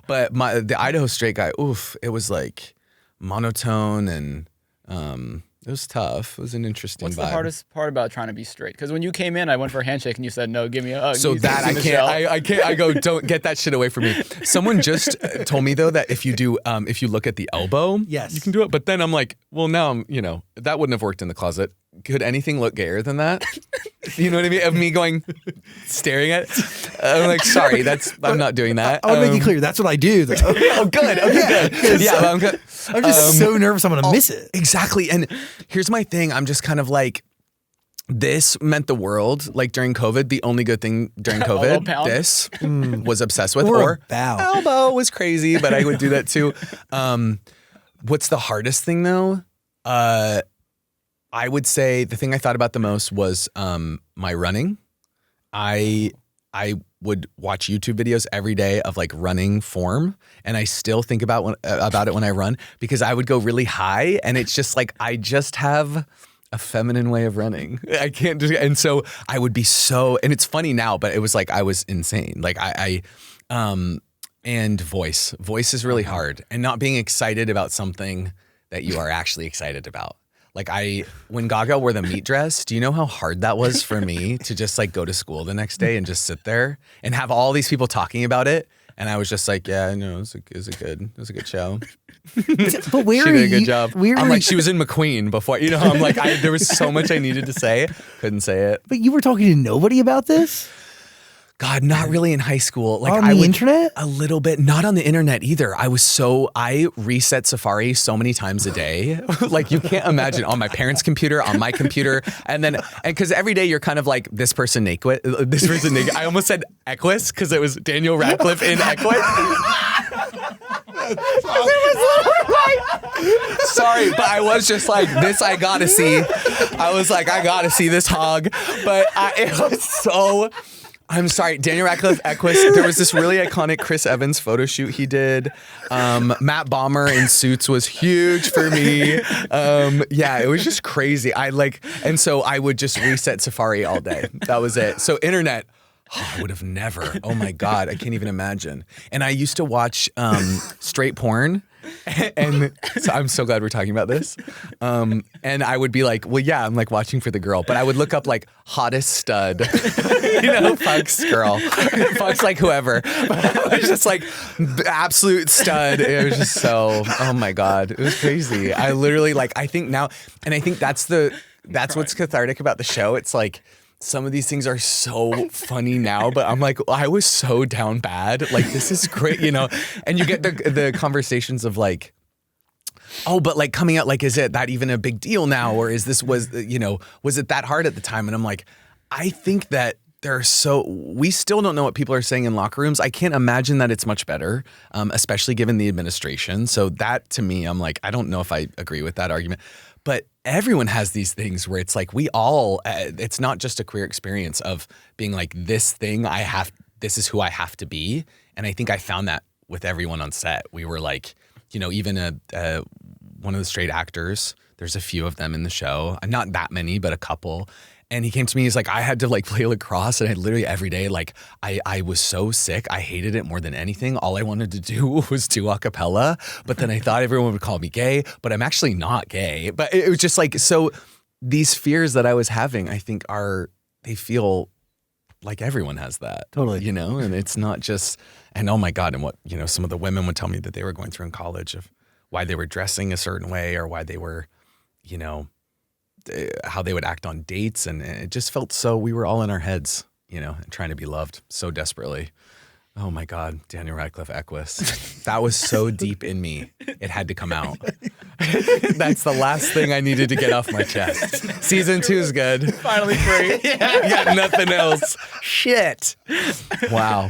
But the Idaho straight guy, it was like monotone and it was tough. It was an interesting What's vibe. the hardest part about trying to be straight? Because when you came in, I went for a handshake and you said, no, give me a hug. So that I can't. I go, don't get that shit away from me. Someone just told me though that if you look at the elbow, yes, you can do it. But then I'm like, well, now that wouldn't have worked in the closet. Could anything look gayer than that? You know what I mean? Of me going, staring at it. I'm like, sorry, I'm not doing that. I want to make it clear. That's what I do, though. Oh, good. Okay, good. Yeah, I'm good. I'm just so nervous I'm going to miss it. Exactly. And here's my thing. I'm just kind of like, this meant the world. Like during COVID, the only good thing during COVID, this was obsessed with. Or bow. Elbow was crazy, but I would do that too. What's the hardest thing though? I would say the thing I thought about the most was my running. I would watch YouTube videos every day of like running form, and I still think about it when I run, because I would go really high, and it's just like I just have a feminine way of running. I can't do, and so I would be so. And it's funny now, but it was like I was insane. Like and voice is really hard, and not being excited about something that you are actually excited about. Like when Gaga wore the meat dress, do you know how hard that was for me to just like go to school the next day and just sit there and have all these people talking about it? And I was just like, yeah, no, it was a good show. But where she are did a good you, job. I'm like, she was in McQueen before, I'm like, there was so much I needed to say, couldn't say it. But you were talking to nobody about this? God, not really in high school. Like on the internet? A little bit. Not on the internet either. I reset Safari so many times a day. Like you can't imagine, on my parents' computer, on my computer. And because every day you're kind of like, this person naked. I almost said Equus because it was Daniel Radcliffe in Equus. Sorry, but I was just like, this I gotta see. I was like, I gotta see this hog. But it was so... I'm sorry, Daniel Radcliffe, Equus. There was this really iconic Chris Evans photo shoot he did. Matt Bomer in Suits was huge for me. Yeah, it was just crazy. And so I would just reset Safari all day. That was it. So internet, I would have never. Oh my God, I can't even imagine. And I used to watch straight porn. And so I'm so glad we're talking about this. And I would be like, well, yeah, I'm like watching for the girl, but I would look up like hottest stud, fucks girl, fucks like whoever. But I was just like absolute stud. It was just so, oh my God, it was crazy. I literally I think now, and I think that's what's cathartic about the show. It's like, some of these things are so funny now, but I'm like, I was so down bad. Like, this is great, And you get the conversations of like, oh, but like coming out, like, is it that even a big deal now? Or was it that hard at the time? And I'm like, I think that we still don't know what people are saying in locker rooms. I can't imagine that it's much better, especially given the administration. So that to me, I'm like, I don't know if I agree with that argument. But everyone has these things where it's like it's not just a queer experience of being like, this is who I have to be. And I think I found that with everyone on set. We were like, even one of the straight actors, there's a few of them in the show, not that many, but a couple. And he came to me, he's like, I had to like play lacrosse, and I literally every day, like I was so sick. I hated it more than anything. All I wanted to do was do a cappella, but then I thought everyone would call me gay, but I'm actually not gay. But it was just like, so these fears that I was having, I think they feel like everyone has that. Totally. And it's not just, and oh my God, and what, some of the women would tell me that they were going through in college of why they were dressing a certain way or why they were, how they would act on dates, and it just felt so we were all in our heads, and trying to be loved so desperately. Oh my God, Daniel Radcliffe, Equus. That was so deep in me. It had to come out. That's the last thing I needed to get off my chest. Season 2 is good. Finally free. Yeah, I got nothing else. Shit. Wow.